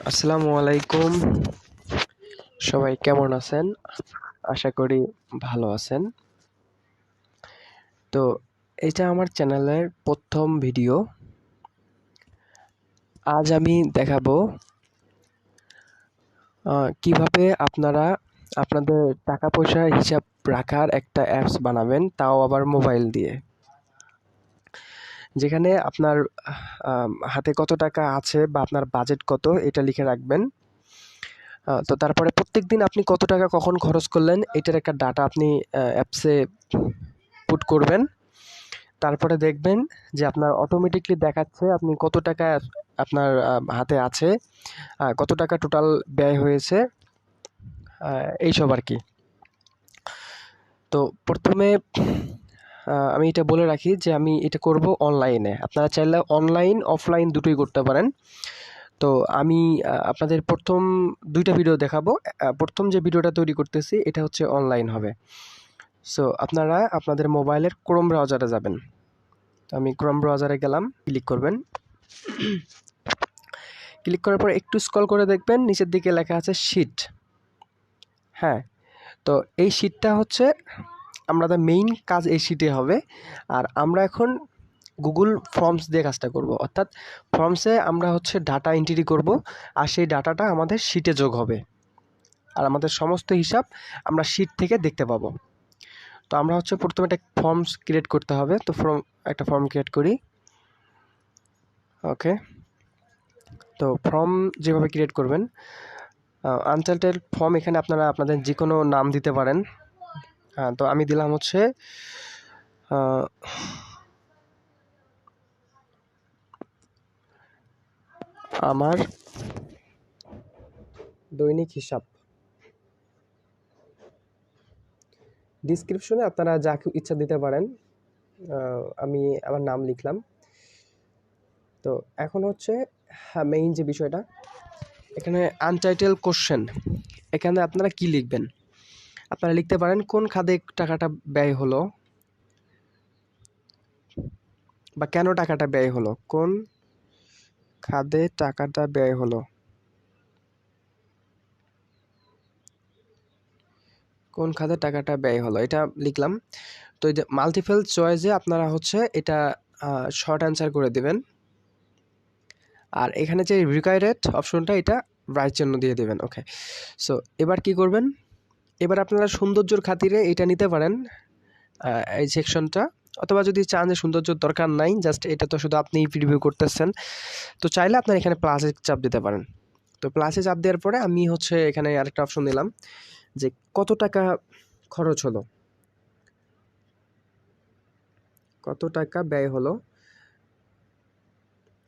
আসসালামু আলাইকুম। সবাই কেমন আছেন? আশা করি ভালো আছেন। তো এটা আমার চ্যানেলের প্রথম ভিডিও। আজ আমি দেখাবো কিভাবে আপনারা আপনাদের টাকা পয়সার হিসাব রাখার একটা অ্যাপস বানাবেন, তাও আবার মোবাইল দিয়ে। যেখানে আপনার হাতে কত টাকা আছে বা আপনার বাজেট কত এটা লিখে রাখবেন। তো তারপরে প্রত্যেকদিন আপনি কত টাকা কখন খরচ করলেন এটার একটা ডাটা আপনি অ্যাপসে পুট করবেন। তারপরে দেখবেন যে আপনার অটোমেটিকলি দেখাচ্ছে আপনি কত টাকা আপনার হাতে আছে, কত টাকা টোটাল ব্যয় হয়েছে, এইসব আর কি। তো প্রথমে আমি এটা বলে রাখি যে আমি এটা করব অনলাইনে। আপনারা চাইলে অনলাইন অফলাইন দুটোই করতে পারেন। তো আমি আপনাদের প্রথম দুইটা ভিডিও দেখাবো। প্রথম যে ভিডিওটা তৈরি করতেছি এটা হচ্ছে অনলাইন হবে। সো আপনারা আপনাদের মোবাইলের ক্রোম ব্রাউজারে যাবেন। তো আমি ক্রোম ব্রাউজারে গেলাম, ক্লিক করবেন। ক্লিক করার পর একটু স্ক্রল করে দেখবেন নিচের দিকে লেখা আছে শিট। হ্যাঁ, তো এই শিটটা হচ্ছে আমাদের মেইন কাজ, এই শিটে হবে। আর আমরা এখন গুগল ফর্মস দিয়ে কাজটা করব, অর্থাৎ ফর্মসে আমরা হচ্ছে ডাটা এন্ট্রি করব, আর সেই ডাটাটা আমাদের শিটে যোগ হবে, আর আমাদের সমস্ত হিসাব আমরা শিট থেকে দেখতে পাবো। তো আমরা হচ্ছে প্রথমে একটা ফর্মস ক্রিয়েট করতে হবে। তো একটা ফর্ম ক্রিয়েট করি। ওকে, তো ফর্ম যেভাবে ক্রিয়েট করবেন, আনটাইটেল ফর্ম, এখানে আপনারা আপনাদের যে কোনো নাম দিতে পারেন। তো আমি দিলাম হচ্ছে আমার দৈনিক হিসাব। ডিসক্রিপশনে আপনারা যা ইচ্ছা দিতে পারেন। আমি আমার নাম লিখলাম। তো এখন হচ্ছে মেইন যে বিষয়টা, এখানে আনটাইটেল কোশ্চেন, এখানে আপনারা কি লিখবেন? আপনারা লিখতে পারেন কোন খাতে টাকাটা ব্যয় হলো, বা কেন টাকাটা ব্যয় হলো, কোন খাতে টাকাটা ব্যয় হলো, কোন খাতে টাকাটা ব্যয় হলো, এটা লিখলাম। তো এই যে মাল্টিপল চয়েসে আপনারা হচ্ছে এটা শর্ট অ্যান্সার করে দেবেন। আর এখানে যে রিকোয়ার্ড অপশনটা, এটা রাইট চিহ্ন দিয়ে দেবেন। ওকে, সো এবার কি করবেন? এবার আপনারা সৌন্দর্যর খাতিরে এটা নিতে পারেন, এই সেকশনটা। অথবা যদি চান যে সৌন্দর্যর দরকার নাই, জাস্ট এটা তো শুধু আপনি প্রিভিউ করতেছেন, তো চাইলে আপনারা এখানে প্লাসে চাপ দিতে পারেন। তো প্লাসে চাপ দেওয়ার পরে আমি হচ্ছে এখানে আরেকটা অপশন দিলাম যে কত টাকা খরচ হলো, কত টাকা ব্যয় হলো।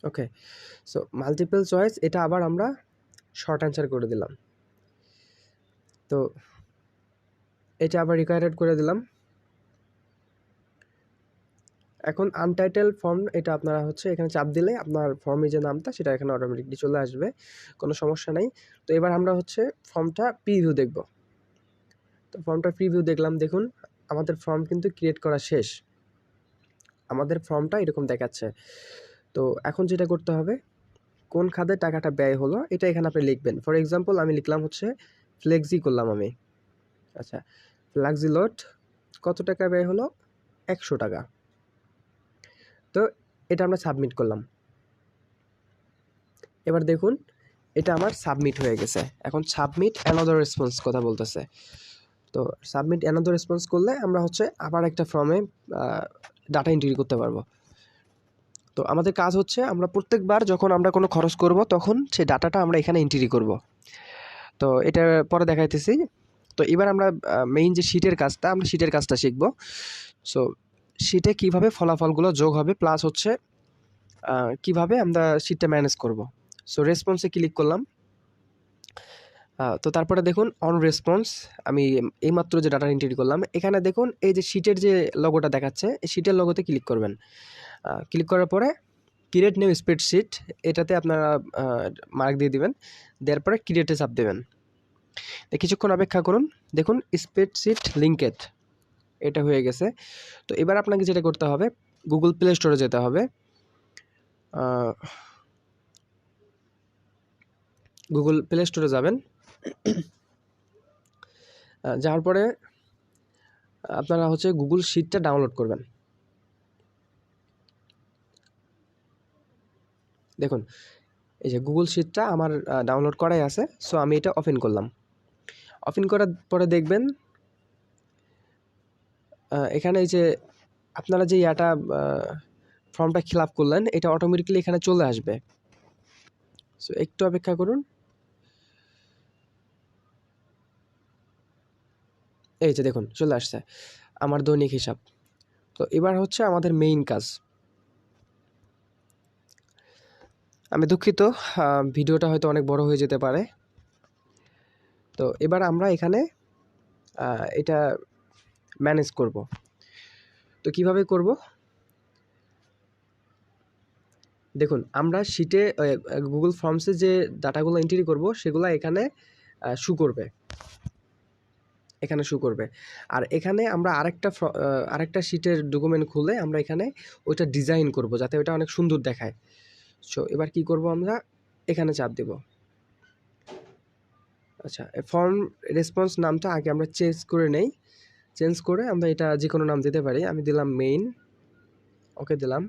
ওকে, সো মাল্টিপল চয়েস এটা আবার আমরা শর্ট অ্যান্সার করে দিলাম। তো এটা আবার রিকোয়ার্ড করে দিলাম। এখন আনটাইটেল ফর্ম, এটা আপনারা হচ্ছে এখানে চাপ দিলে আপনার ফর্মে যে নামটা সেটা এখানে অটোমেটিকলি চলে আসবে, কোনো সমস্যা নাই। তো এবার আমরা হচ্ছে ফর্মটা প্রিভিউ দেখব। তো ফর্মটা প্রিভিউ দেখলাম, দেখুন আমাদের ফর্ম কিন্তু ক্রিয়েট করা শেষ, আমাদের ফর্মটা এরকম দেখাচ্ছে। তো এখন যেটা করতে হবে, কোন খাতে টাকাটা ব্যয় হলো এটা এখানে আপনি লিখবেন। ফর এক্সাম্পল আমি লিখলাম হচ্ছে ফ্লেক্সি করলাম আমি। আচ্ছা, ফ্লেক্সি লোড কত টাকা ব্যয় হলো? 100 টাকা। তো এটা আমরা সাবমিট করলাম। এবার দেখুন এটা আমার সাবমিট হয়ে গেছে। এখন সাবমিট অ্যানাদার রেসপন্স কথা বলতেছে। তো সাবমিট অ্যানাদার রেসপন্স করলে আমরা হচ্ছে আবার একটা ফর্মে ডাটা এন্ট্রি করতে পারবো। তো আমাদের কাজ হচ্ছে আমরা প্রত্যেকবার যখন আমরা কোনো খরচ করব তখন সেই ডাটাটা আমরা এখানে এন্ট্রি করব। তো এটা পরে দেখাইতেছি। তো এবার আমরা মেইন যে শিটের কাজটা, আমরা শিটের কাজটা শিখব। সো শিটে কীভাবে ফলাফলগুলো যোগ হবে, প্লাস হচ্ছে কিভাবে আমরা শিটটা ম্যানেজ করব। সো রেসপন্সে ক্লিক করলাম। তো তারপরে দেখুন অন রেসপন্স, আমি এইমাত্র যে ডাটা এন্ট্রি করলাম, এখানে দেখুন এই যে শিটের যে লোগোটা দেখাচ্ছে, এই শিটের লোগোতে ক্লিক করবেন। ক্লিক করার পরে ক্রিয়েট নিউ স্প্রেডশিট, এটাতে আপনারা মার্ক দিয়ে দিবেন, দেওয়ার পরে ক্রিয়েটে চাপ দেবেন। কিছুক্ষণ অপেক্ষা করুন, দেখুন স্প্রেডশিট লিঙ্কেড এটা হয়ে গেছে। তো এবার আপনাকে যেটা করতে হবে, গুগল প্লে স্টোরে যেতে হবে। গুগল প্লে স্টোরে যাবেন। যাওয়ার পরে আপনারা হচ্ছে গুগল শিটটা ডাউনলোড করবেন। দেখুন এই যে গুগল শিটটা আমার ডাউনলোড করাই আছে। সো আমি এটা ওপেন করলাম। ওপেন করার পরে দেখবেন এখানে এই যে আপনারা যে ফর্মটা ফিল আপ করলেন, এটা অটোমেটিক্যালি এখানে চলে আসবে। সো একটু অপেক্ষা করুন। এই যে দেখুন চলে আসছে আমার দৈনিক হিসাব। তো এবার হচ্ছে আমাদের মেইন কাজ। আমি দুঃখিত, ভিডিওটা হয়তো অনেক বড় হয়ে যেতে পারে। তো এবার আমরা এখানে এটা ম্যানেজ করব। তো কিভাবে করব? দেখুন আমরা শিটে গুগল ফর্মসে যে ডাটাগুলো এন্ট্রি করব সেগুলো এখানে শো করবে, এখানে শো করবে। আর এখানে আমরা আরেকটা শিটের ডকুমেন্ট খুলে আমরা এখানে ওইটা ডিজাইন করব যাতে ওটা অনেক সুন্দর দেখায়। সো এবার কি করব, আমরা এখানে চাপ দেব। আচ্ছা, ফর্ম রেসপন্স নামটা আগে আমরা চেঞ্জ করে নেই। চেঞ্জ করে আমরা এটা যে কোনো নাম দিতে পারি। আমি দিলাম মেইন, ওকে দিলাম।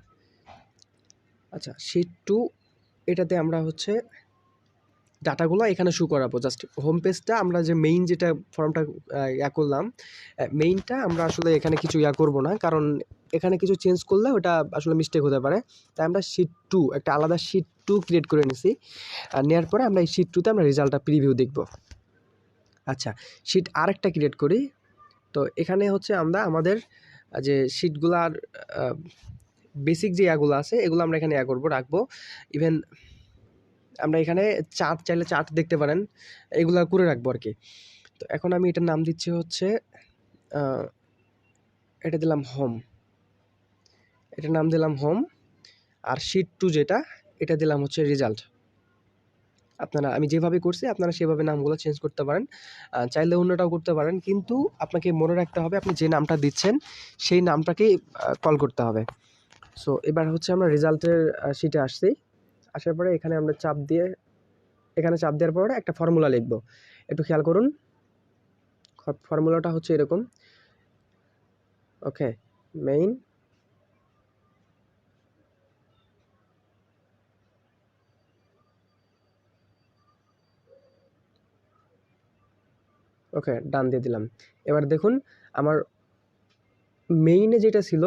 আচ্ছা, শিট 2 এটাতে আমরা হচ্ছে ডাটাগুলো এখানে শো করাবো। জাস্ট হোম পেজটা আমরা যে মেইন যেটা ফর্মটা করলাম, মেইনটা আমরা আসলে এখানে কিছু করব না, কারণ এখানে কিছু চেঞ্জ করলে ওটা আসলে মিস্টেক হতে পারে। তাই আমরা শিট 2 একটা আলাদা শিট 2 ক্রিয়েট করে নিছি। আর নেওয়ার পরে আমরা এই শিট 2তে আমরা রেজাল্টটা প্রিভিউ দেখব। আচ্ছা, শিট আরেকটা ক্রিয়েট করি। তো এখানে হচ্ছে আমরা আমাদের যে শিটগুলার বেসিক যে ইয়াগুলো আছে এগুলো আমরা এখানে করবো, রাখবো। ইভেন আমরা এখানে চার্ট চাইলে চার্ট দেখতে পারেন, এগুলো করে রাখবো আর কি। তো এখন আমি এটার নাম দিচ্ছি হচ্ছে এটা দিলাম হোম, এটার নাম দিলাম হোম। আর শিট 2 যেটা, এটা দিলাম হচ্ছে রেজাল্ট। আপনারা আমি যেভাবে করছি আপনারা সেভাবে নামগুলো চেঞ্জ করতে পারেন, চাইলে অন্যটাও করতে পারেন, কিন্তু আপনাকে মনে রাখতে হবে আপনি যে নামটা দিচ্ছেন সেই নামটাকেই কল করতে হবে। সো এবার হচ্ছে আমরা রেজাল্টের শিটে আসছি। আসার পরে এখানে আমরা এখানে চাপ দেওয়ার পরে একটা ফর্মুলা লিখব। একটু খেয়াল করুন, ফর্মুলাটা হচ্ছে এরকম। ওকে, মেইন, ওকে ডান দিয়ে দিলাম। এবার দেখুন আমার মেইনে যেটা ছিল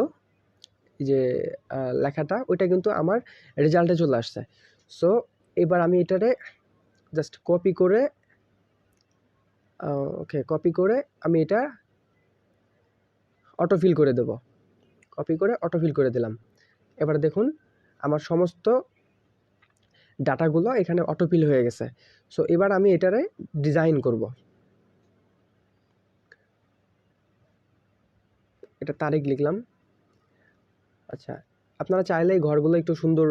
যে লেখাটা, ওইটা কিন্তু আমার রেজাল্টে চলে আসছে। সো এবার আমি এটারে জাস্ট কপি করে আমি এটা অটোফিল করে দেব। কপি করে অটোফিল করে দিলাম। এবার দেখুন আমার সমস্ত ডাটাগুলো এখানে অটোফিল হয়ে গেছে। সো এবার আমি এটারে ডিজাইন করব। এটা তারিখ লিখলাম। আচ্ছা, আপনারা চাইলে এই ঘরগুলো একটু সুন্দর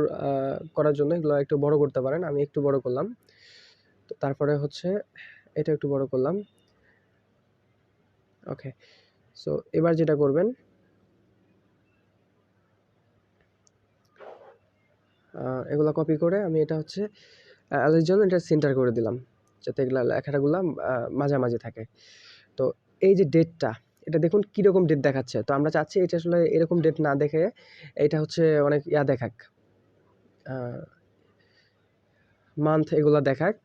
করার জন্য এগুলো একটু বড় করতে পারেন। আমি একটু বড় করলাম। তো তারপরে হচ্ছে এটা একটু বড় করলাম। ওকে, সো এবার যেটা করবেন, এগুলো কপি করে আমি এটা হচ্ছে এর জন্য এটা সেন্টার করে দিলাম, যাতে এগুলা লেখাটাগুলো মাঝামাঝি থাকে। তো এই যে ডেটটা, এটা দেখুন কীরকম ডেট দেখাচ্ছে। তো আমরা চাচ্ছি এটা আসলে এরকম ডেট না দেখে এটা হচ্ছে অনেক দেখাক, মান্থ এগুলো দেখাক।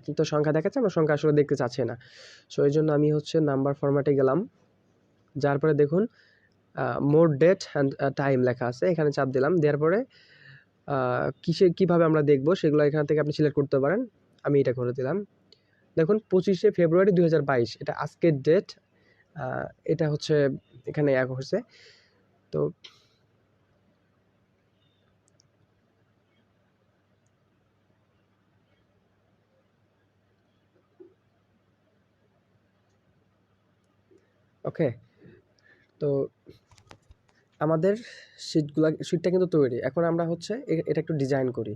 কিন্তু সংখ্যা দেখাচ্ছে, আমরা সংখ্যা আসলে দেখতে চাচ্ছি না। সো এই জন্য আমি হচ্ছে নাম্বার ফরম্যাটে গেলাম। যার পরে দেখুন মোর ডেট অ্যান্ড টাইম লেখা আছে, এখানে চাপ দিলাম। দেওয়ার পরে কীভাবে আমরা দেখব সেগুলো এখান থেকে আপনি সিলেক্ট করতে পারেন। আমি এটা করে দিলাম। দেখুন 25শে ফেব্রুয়ারি 2022 এটা আজকের ডেট। এটা হচ্ছে এখানে হচ্ছে। তো ওকে, তো আমাদের শিটটা কিন্তু তৈরি। এখন আমরা হচ্ছে এটা একটু ডিজাইন করি।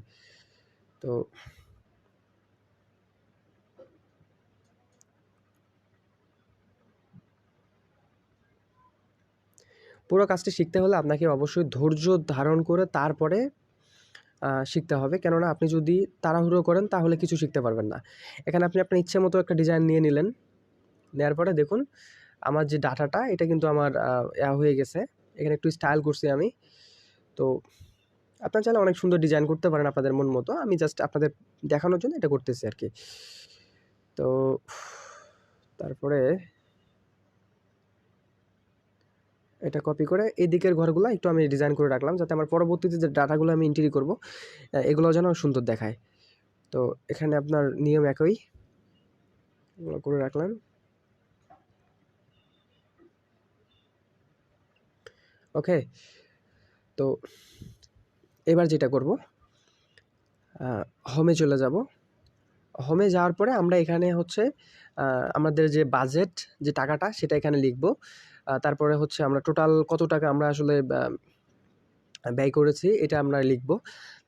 তো পুরো কাজটি শিখতে হলে আপনাকে অবশ্যই ধৈর্য ধারণ করে তারপরে শিখতে হবে, কেননা আপনি যদি তাড়াহুড়ো করেন তাহলে কিছু শিখতে পারবেন না। এখানে আপনি আপনার ইচ্ছে মতো একটা ডিজাইন নিয়ে নিলেন, নেওয়ার পরে দেখুন আমার যে ডাটাটা এটা কিন্তু আমার হয়ে গেছে। এখানে একটু স্টাইল করছি আমি। তো আপনারা চাইলে অনেক সুন্দর ডিজাইন করতে পারেন আপনাদের মন মতো। আমি জাস্ট আপনাদের দেখানোর জন্য এটা করতেছি আরকি। তো তারপরে এটা কপি করে এই দিকের ঘরগুলা একটু আমি ডিজাইন করে রাখলাম, যাতে আমার পরবর্তীতে যে ডাটাগুলো আমি এন্ট্রি করব এগুলো যেন সুন্দর দেখায়। তো এখানে আপনার নিয়ম একই, এগুলো করে রাখলাম। ওকে, তো এবার যেটা করব, হোমে চলে যাব। হোমে যাওয়ার পরে আমরা এখানে হচ্ছে আমাদের যে বাজেট, যে টাকাটা সেটা এখানে লিখব। তারপরে হচ্ছে আমরা টোটাল কত টাকা আমরা আসলে ব্যয় করেছি এটা আমরা লিখব।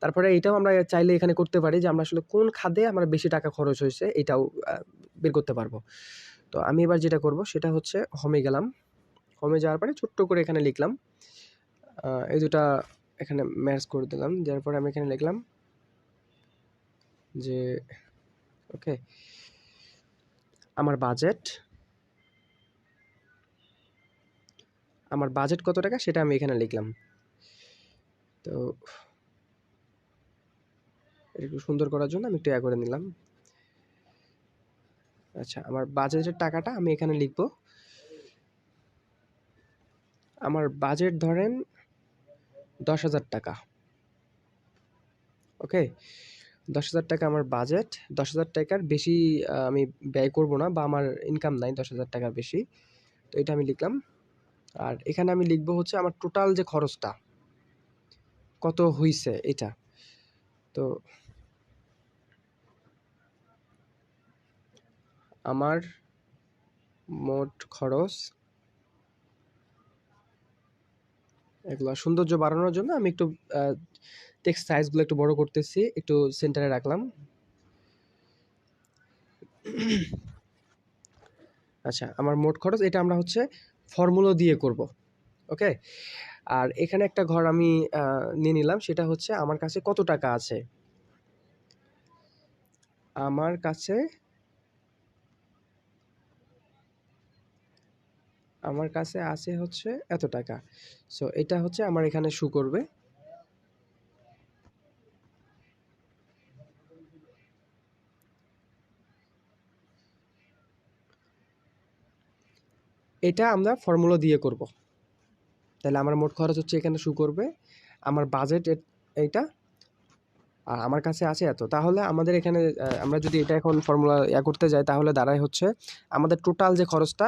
তারপরে এটাও আমরা চাইলে এখানে করতে পারি যে আমরা আসলে কোন খাতে আমার বেশি টাকা খরচ হয়েছে এটাও বের করতে পারবো। তো আমি এবার যেটা করব সেটা হচ্ছে হোমে গেলাম। হোমে যাওয়ার পরে ছোট্ট করে এখানে লিখলাম, এই দুটা এখানে ম্যাচ করে দিলাম। যার পরে আমি এখানে লিখলাম যে ওকে, আমার বাজেট কত টাকা সেটা আমি এখানে লিখলাম। তো একটু সুন্দর করার জন্য আমি একটু করে নিলাম। আচ্ছা, আমার বাজেটের টাকাটা আমি এখানে লিখব। আমার বাজেট ধরেন 10,000 টাকা। ওকে, 10,000 টাকা আমার বাজেট। 10,000 টাকার বেশি আমি ব্যয় করব না, বা আমার ইনকাম নাই 10,000 টাকার বেশি। তো এটা আমি লিখলাম। আর এখানে আমি লিখব হচ্ছে আমার টোটাল যে খরচটা কত হইছে এটা। তো আমার মোট খরচ, এগুলো সৌন্দর্য বাড়ানোর জন্য আমি একটু টেক্সট সাইজগুলো একটু বড় করতেছি, একটু সেন্টারে রাখলাম। আচ্ছা, আমার মোট খরচ এটা আমরা হচ্ছে ফর্মুলা দিয়ে করব। ওকে, আর এখানে একটা ঘর আমি নিয়ে নিলাম, সেটা হচ্ছে আমার কাছে কত টাকা আছে। আমার কাছে আছে হচ্ছে এত টাকা। সো এটা হচ্ছে আমার এখানে শো করবে। এটা আমরা ফর্মুলা দিয়ে করব। তাহলে আমার মোট খরচ হচ্ছে এখানে শো করবে, আমার বাজেট এইটা, আর আমার কাছে আছে এত। তাহলে আমাদের এখানে আমরা যদি এটা এখন ফর্মুলা করতে যাই তাহলে দাঁড়ায় হচ্ছে আমাদের টোটাল যে খরচটা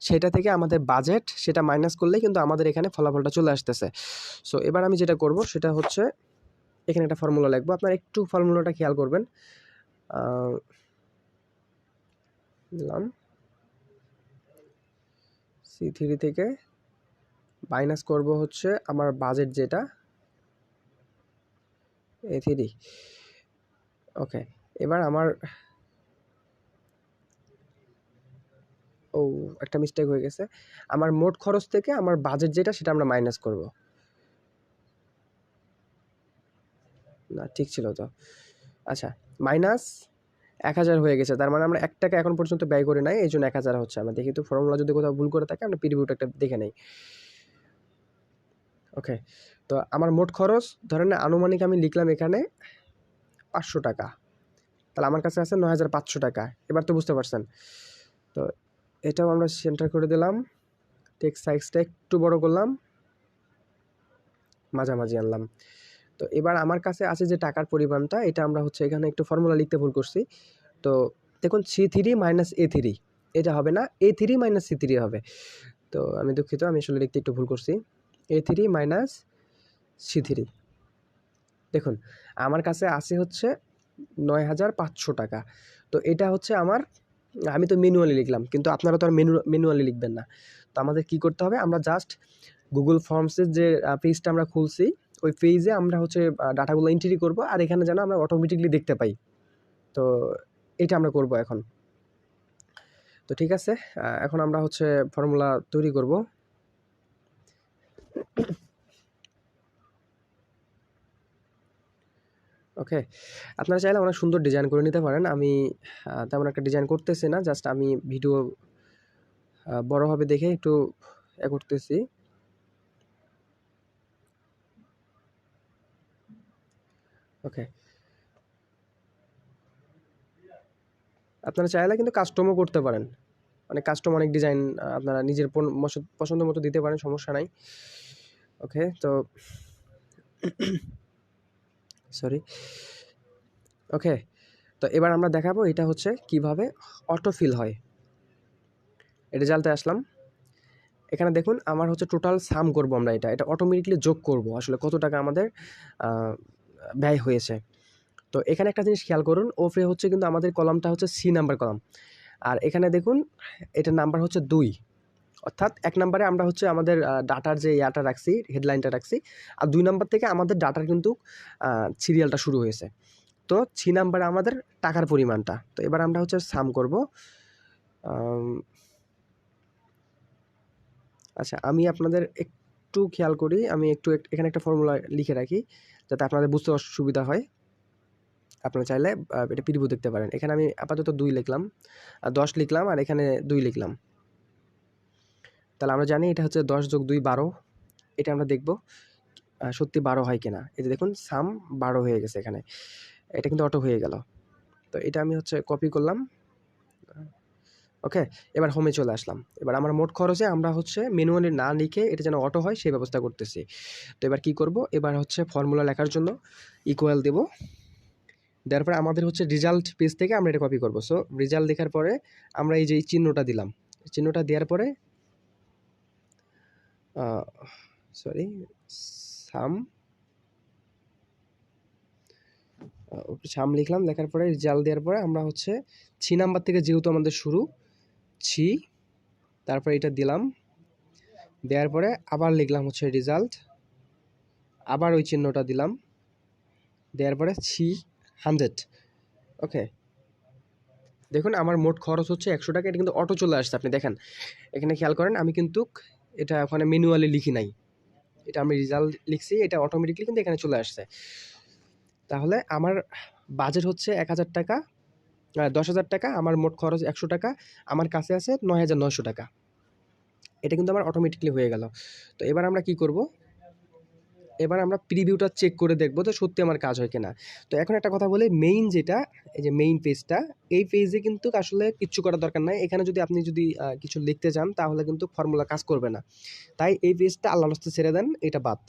সেটা থেকে আমাদের বাজেট সেটা মাইনাস করলেই কিন্তু আমাদের এখানে ফলাফলটা চলে আসতেছে। সো এবার আমি যেটা করব সেটা হচ্ছে এখানে একটা ফর্মুলা লিখবো। আপনারা একটু ফর্মুলাটা খেয়াল করবেন। দিলাম C3 থেকে মাইনাস করব হচ্ছে আমার বাজেট যেটা A3। ওকে, এবার আমার একটা মিস্টেক হয়ে গেছে। আমার মোট খরচ থেকে আমার বাজেট যেটা সেটা আমরা মাইনাস করব। না, ঠিক ছিল তো। আচ্ছা, মাইনাস 1,000 হয়ে গেছে। তার মানে আমরা 1 টাকা এখন পর্যন্ত ব্যয় করি নাই, এই জন্য 1,000 হচ্ছে। আমরা দেখি তো ফর্মুলা যদি কোথাও ভুল করে থাকে আমরা প্রিভিউটা একটা দেখে নেই। ওকে, তো আমার মোট খরচ ধরেন আনুমানিক আমি লিখলাম এখানে 500 টাকা। তাহলে আমার কাছে আছে 9,500 টাকা। এবার তো বুঝতে পারছেন। তো এটাও আমরা সেন্টার করে দিলাম, টেক্সট সাইজটা একটু বড় করলাম, মাঝামাঝি আনলাম। তো এবার আমার কাছে আছে যে টাকার পরিমাণটা, এটা আমরা হচ্ছে এখানে একটু ফর্মুলা লিখতে ভুল করছি। তো দেখুন C3 মাইনাস A3 এটা হবে না, A3 মাইনাস C3 হবে। তো আমি দুঃখিত, আমি আসলে লিখতে একটু ভুল করছি। A3 minus C3। দেখুন আমার কাছে আছে হচ্ছে 9,500 টাকা। তো এটা হচ্ছে আমার, আমি তো ম্যানুয়ালি লিখলাম, কিন্তু আপনারা তো আর ম্যানুয়ালি লিখবেন না। তো আমাদের কি করতে হবে, আমরা জাস্ট গুগল ফর্মসের যে পেজটা আমরা খুলছি ওই পেজে আমরা হচ্ছে ডাটাগুলো এন্ট্রি করব, আর এখানে যেন আমরা অটোমেটিকলি দেখতে পাই। তো এটা আমরা করব এখন। তো ঠিক আছে, এখন আমরা হচ্ছে ফর্মুলা তৈরি করব। ওকে, আপনারা চাইলে অনেক সুন্দর ডিজাইন করে নিতে পারেন। আমি তেমন একটা ডিজাইন করতেছি না, জাস্ট আমি ভিডিও বড় হবে দেখে একটু করতেছি। ওকে, আপনারা চাইলে কিন্তু কাস্টমও করতে পারেন। কাস্টম অনেক ডিজাইন আপনারা নিজের পছন্দ মতো দিতে পারেন, সমস্যা নাই। ওকে, তো সরি। ওকে, তো এবার আমরা দেখাবো এটা হচ্ছে কিভাবে অটোফিল হয়। রেজাল্টে আসলাম। এখানে দেখুন আমার হচ্ছে টোটাল সাম করব আমরা, এটা অটোমেটিকলি যোগ করব আসলে কত টাকা আমাদের ব্যয় হয়েছে। তো এখানে একটা জিনিস খেয়াল করুন, ওপরে হচ্ছে কিন্তু আমাদের কলামটা হচ্ছে সি নাম্বার কলাম, আর এখানে দেখুন এটার নাম্বার হচ্ছে 2, অর্থাৎ 1 নম্বরে আমরা হচ্ছে আমাদের ডাটার যে ইয়াটা রাখছি, হেডলাইনটা রাখছি, আর 2 নম্বর থেকে আমাদের ডাটার কিন্তু সিরিয়ালটা শুরু হয়েছে। তো 3 নাম্বারে আমাদের টাকার পরিমাণটা। তো এবার আমরা হচ্ছে সাম করব। আচ্ছা, আমি আপনাদের একটু খেয়াল করি, আমি একটু এখানে একটা ফর্মুলা লিখে রাখি যাতে আপনাদের বুঝতে অসুবিধা হয়। আপনারা চাইলে এটা প্রিভিউ দেখতে পারেন। এখানে আমি আপাতত 2 লিখলাম, 10 লিখলাম, আর এখানে 2 লিখলাম। তাহলে আমরা জানি এটা হচ্ছে 10 + 2 12। এটা আমরা দেখব সত্যি 12 হয় কিনা। এই যে দেখুন সাম 12 হয়ে গেছে এখানে। এটা কিন্তু অটো হয়ে গেল। তো এটা আমি হচ্ছে কপি করলাম। ওকে, এবার হোমে চলে আসলাম। এবার আমার মোট খরচে আমরা হচ্ছে ম্যানুয়ালি না লিখে এটা যেন অটো হয় সেই ব্যবস্থা করতেছি। তো এবার কি করব, এবার হচ্ছে ফর্মুলা লেখার জন্য ইকুয়াল দেব। দেওয়ার পরে আমাদের হচ্ছে রেজাল্ট পেজ থেকে আমরা এটা কপি করব। সো রেজাল্ট লেখার পরে আমরা এই যে এই চিহ্নটা দিলাম, চিহ্নটা দেওয়ার পরে সরি সাম সাম লিখলাম, লেখার পরে রেজাল্ট দেওয়ার পরে আমরা হচ্ছে 6 নাম্বার থেকে যেহেতু আমাদের শুরু 6, তারপরে এটা দিলাম, দেওয়ার পরে আবার লিখলাম হচ্ছে রেজাল্ট, আবার ওই চিহ্নটা দিলাম, দেওয়ার পরে 100। ওকে, দেখুন আমার মোট খরচ হচ্ছে 100 টাকা। এটা কিন্তু অটো চলে আসছে, আপনি দেখেন এখানে খেয়াল করেন, আমি কিন্তু এটা ওখানে ম্যানুয়ালি লিখি নাই, এটা আমি রেজাল্ট লিখছি, এটা অটোমেটিকলি কিন্তু এখানে চলে আসছে। তাহলে আমার বাজেট হচ্ছে 1000 টাকা, 10,000 টাকা, আমার মোট খরচ 100 টাকা, আমার কাছে আছে 9,900 টাকা। এটা কিন্তু আমার অটোমেটিকলি হয়ে গেল। তো এবার আমরা কি করব, এবার আমরা প্রিভিউটা চেক করে দেখব যে সত্যি আমার কাজ হয় কিনা। তো এখন একটা কথা বলি, মেইন যেটা, এই যে মেইন পেজটা, এই পেজে কিন্তু আসলে কিচ্ছু করার দরকার নাই। এখানে যদি আপনি কিছু লিখতে চান তাহলে কিন্তু ফর্মুলা কাজ করবে না। তাই এই পেজটা আল্লাহর রাস্তায় ছেড়ে দেন, এটা বাদ।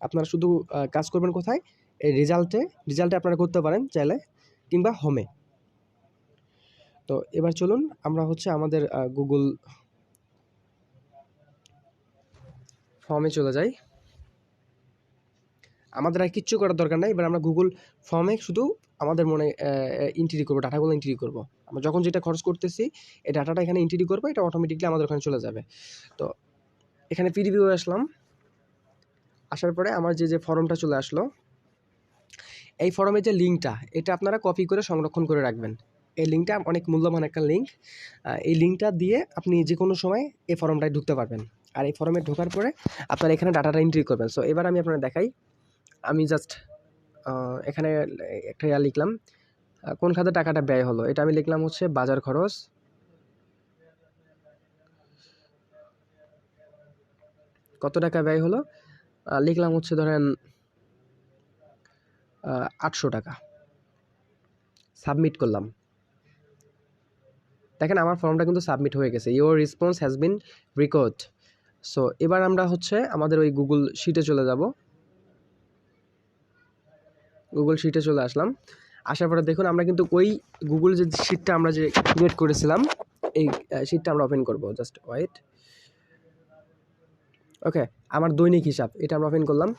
আপনারা শুধু কাজ করবেন কোথায়, এই রেজাল্টে আপনারা করতে পারেন চাইলে, কিংবা হোমে। তো এবার চলুন আমরা হচ্ছে আমাদের গুগল ফর্মে চলে যাই। আমাদের আর কিচ্ছু করার দরকার নাই। এবার আমরা গুগল ফর্মে শুধু আমাদের মনে এন্ট্রি করবো, ডাটাগুলো এন্ট্রি করব। আমরা যখন যেটা খরচ করতেছি এই ডাটাটা এখানে এন্ট্রি করবো, এটা অটোমেটিকলি আমাদের ওখানে চলে যাবে। তো এখানে প্রিভিউ আসলাম, আসার পরে আমার যে ফর্মটা চলে আসলো, এই ফর্মের যে লিঙ্কটা, এটা আপনারা কপি করে সংরক্ষণ করে রাখবেন। এই লিঙ্কটা অনেক মূল্যবান একটা লিঙ্ক। এই লিঙ্কটা দিয়ে আপনি যে কোনো সময় এই ফর্মটায় ঢুকতে পারবেন। আর এই ফর্মে ঢোকার পরে আপনারা এখানে ডাটাটা এন্ট্রি করবেন। সো এবার আমি আপনারা দেখাই, আমি জাস্ট এখানে একটা লিখলাম, কোন খাতে টাকাটা ব্যয় হলো, এটা আমি লিখলাম হচ্ছে বাজার খরচ। কত টাকা ব্যয় হলো, লিখলাম হচ্ছে ধরেন 800 টাকা। সাবমিট করলাম। দেখেন আমার ফর্মটা কিন্তু সাবমিট হয়ে গেছে, your response has been record. So এবার আমরা হচ্ছে আমাদের ওই গুগল শিটে চলে যাব। গুগল শিটে চলে আসলাম। আসার পরে দেখুন আমরা কিন্তু ওই গুগল যে শিটটা আমরা যে ক্রিয়েট করেছিলাম, এই শিটটা আমরা ওপেন করব। Just wait. ওকে, আমার দৈনিক হিসাব, এটা আমরা ওপেন করলাম।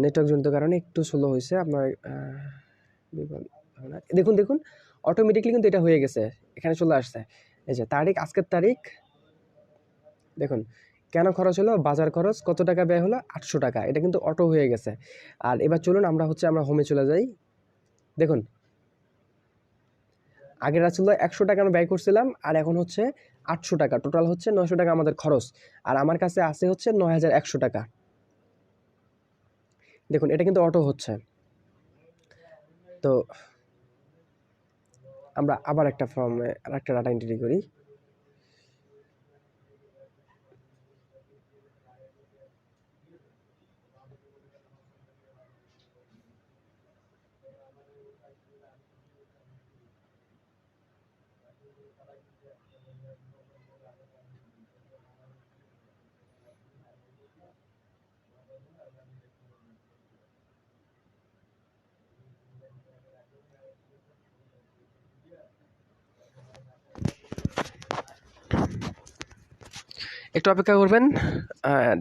নেটওয়ার্ক জনিত কারণে একটু স্লো হয়েছে আপনার। দেখুন দেখুন অটোমেটিকলি কিন্তু এটা হয়ে গেছে, এখানে চলে আসছে। এই যে তারিখ, আজকের তারিখ, দেখুন কেন খরচ হলো, বাজার খরচ, কত টাকা ব্যয় হলো, 800 টাকা। এটা কিন্তু অটো হয়ে গেছে। আর এবার চলুন আমরা হোমে চলে যাই। দেখুন আগের ছিল 100 টাকা আমরা ব্যয় করছিলাম, আর এখন হচ্ছে 800 টাকা, টোটাল হচ্ছে 900 টাকা আমাদের খরচ। আর আমার কাছে আছে হচ্ছে 9100 টাকা। দেখুন এটা কিন্তু অটো হচ্ছে। তো আমরা আবার একটা ফর্মে আর একটা ডাটা এন্ট্রি করি। একটু অপেক্ষা করবেন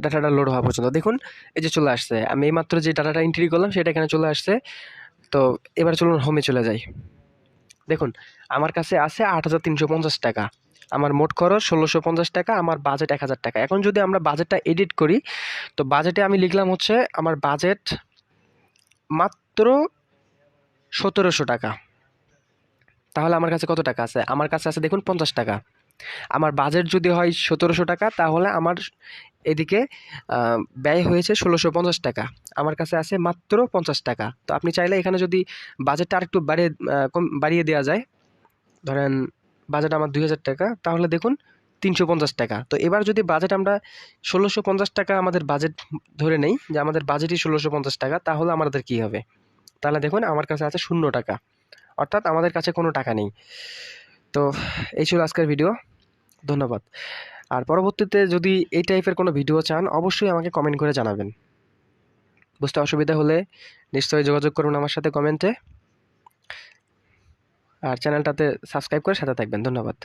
ডাটাটা লোড হওয়া পর্যন্ত। দেখুন এই যে চলে আসছে, আমি এইমাত্র যে ডাটাটা এন্ট্রি করলাম সেটা এখানে চলে আসছে। তো এবার চলুন হোমে চলে যাই। দেখুন আমার কাছে আছে 8350 টাকা, আমার মোট খরচ 1650 টাকা, আমার বাজেট 1000 টাকা। এখন যদি আমরা বাজেটটা এডিট করি, তো বাজেটে আমি লিখলাম হচ্ছে আমার বাজেট মাত্র 1700 টাকা। তাহলে আমার কাছে কত টাকা আছে? আমার কাছে আছে দেখুন 50 টাকা। আমার বাজেট যদি হয় 1700 টাকা, তাহলে আমার এদিকে ব্যয় হয়েছে 1650 টাকা। আমার কাছে আছে মাত্র 50 টাকা। তো আপনি চাইলে এখানে যদি বাজেটটা আরেকটু বাড়িয়ে দেওয়া যায়, ধরেন বাজেট আমার 2000 টাকা, তাহলে দেখুন 350 টাকা। তো এবার যদি বাজেট আমরা 1650 টাকা আমাদের বাজেট ধরে নেই, যে আমাদের বাজেটই 1650 টাকা, তাহলে আমাদের কি হবে? তাহলে দেখুন আমার কাছে আছে 0 টাকা, অর্থাৎ আমাদের কাছে কোনো টাকা নেই। তো এই ছিল আজকের ভিডিও। ধন্যবাদ। আর পরবর্তীতে যদি এই টাইপের কোনো ভিডিও চান, অবশ্যই আমাকে কমেন্ট করে জানাবেন। বুঝতে অসুবিধা হলে নিশ্চয়ই যোগাযোগ করুন আমার সাথে কমেন্টে। আর চ্যানেলটাতে সাবস্ক্রাইব করে সাথে থাকবেন। ধন্যবাদ।